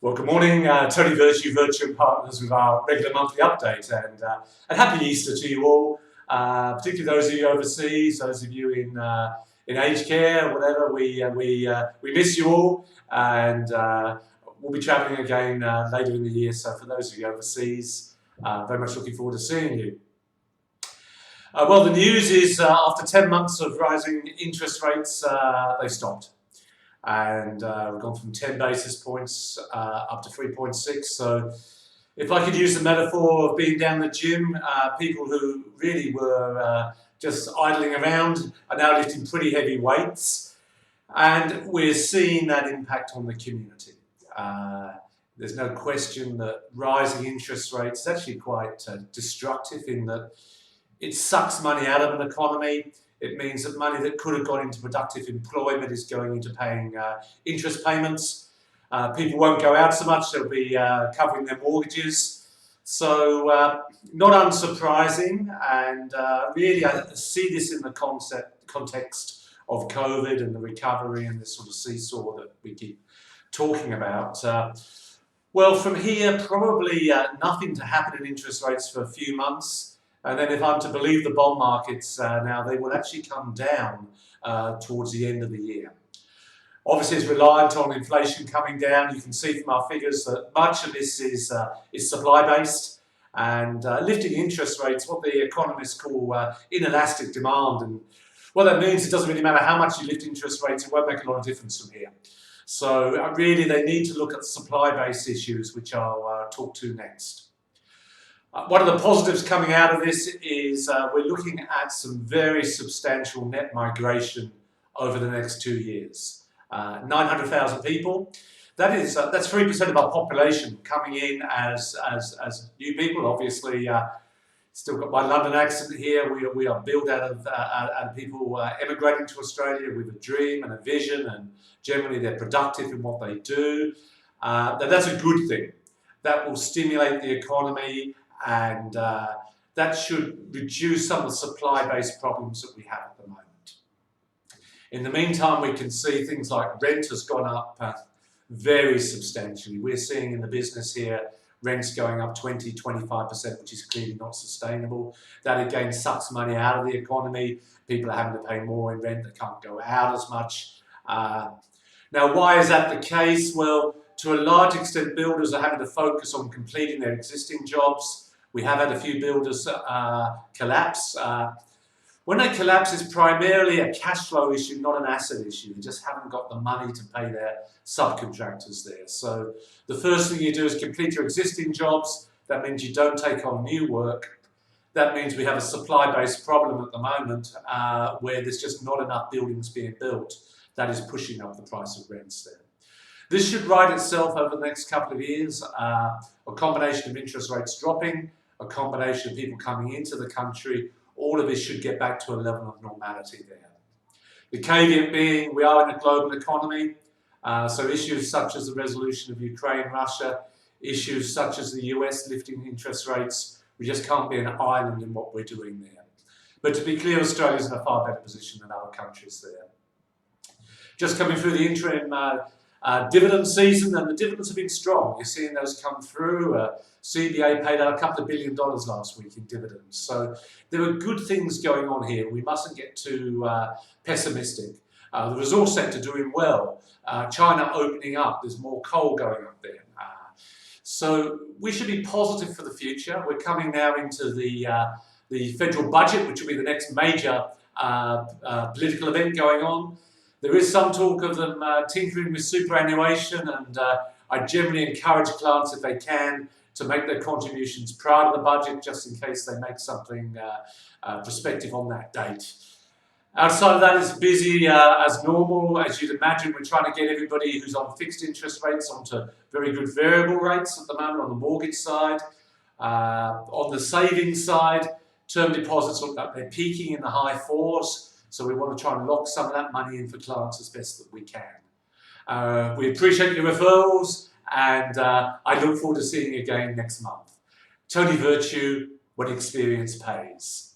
Well, good morning, Tony Virtue, Virtue and Partners with our regular monthly update, and happy Easter to you all, particularly those of you overseas, those of you in aged care, whatever. We miss you all, and we'll be travelling again later in the year. So for those of you overseas, very much looking forward to seeing you. Well, the news is after 10 months of rising interest rates, they stopped. And we've gone from 10 basis points up to 3.6. So if I could use the metaphor of being down the gym, people who really were just idling around are now lifting pretty heavy weights. And we're seeing that impact on the community. There's no question that rising interest rates is actually quite destructive in that it sucks money out of an economy. It means that money that could have gone into productive employment is going into paying interest payments. People won't go out so much, they'll be covering their mortgages. So not unsurprising, and really I see this in the context of COVID and the recovery and this sort of seesaw that we keep talking about. Well, from here, probably nothing to happen in interest rates for a few months. And then if I'm to believe the bond markets now, they will actually come down towards the end of the year. Obviously, it's reliant on inflation coming down. You can see from our figures that much of this is supply-based, and lifting interest rates, what the economists call inelastic demand. And what that means, it doesn't really matter how much you lift interest rates, it won't make a lot of difference from here. So really, they need to look at supply-based issues, which I'll talk to next. One of the positives coming out of this is we're looking at some very substantial net migration over the next 2 years. 900,000 people. That's 3% of our population coming in as new people. Obviously, still got my London accent here. We are built out of people emigrating to Australia with a dream and a vision, and generally they're productive in what they do. That's a good thing. That will stimulate the economy, and that should reduce some of the supply-based problems that we have at the moment. In the meantime, we can see things like rent has gone up very substantially. We're seeing in the business here rents going up 20, 25%, which is clearly not sustainable. That again sucks money out of the economy. People are having to pay more in rent. They can't go out as much. Now, why is that the case? Well, to a large extent, builders are having to focus on completing their existing jobs. We have had a few builders collapse. When they collapse, it's primarily a cash flow issue, not an asset issue. They just haven't got the money to pay their subcontractors there. So the first thing you do is complete your existing jobs. That means you don't take on new work. That means we have a supply-based problem at the moment where there's just not enough buildings being built. That is pushing up the price of rents there. This should right itself over the next couple of years. A combination of interest rates dropping, a combination of people coming into the country, all of this should get back to a level of normality there. The caveat being we are in a global economy, so issues such as the resolution of Ukraine, Russia, issues such as the US lifting interest rates, we just can't be an island in what we're doing there. But to be clear, Australia's in a far better position than other countries there. Just coming through the interim dividend season, and the dividends have been strong. You're seeing those come through. CBA paid out a couple of $1 billion last week in dividends. So there are good things going on here. We mustn't get too pessimistic. The resource sector doing well. China opening up. There's more coal going up there. So we should be positive for the future. We're coming now into the federal budget, which will be the next major political event going on. There is some talk of them tinkering with superannuation, and I generally encourage clients, if they can, to make their contributions prior to the budget, just in case they make something prospective on that date. Outside of that, it's busy as normal. As you'd imagine, we're trying to get everybody who's on fixed interest rates onto very good variable rates at the moment on the mortgage side. On the savings side, term deposits look like they're peaking in the high fours. So we want to try and lock some of that money in for clients as best that we can. We appreciate your referrals, and I look forward to seeing you again next month. Tony Virtue, when experience pays.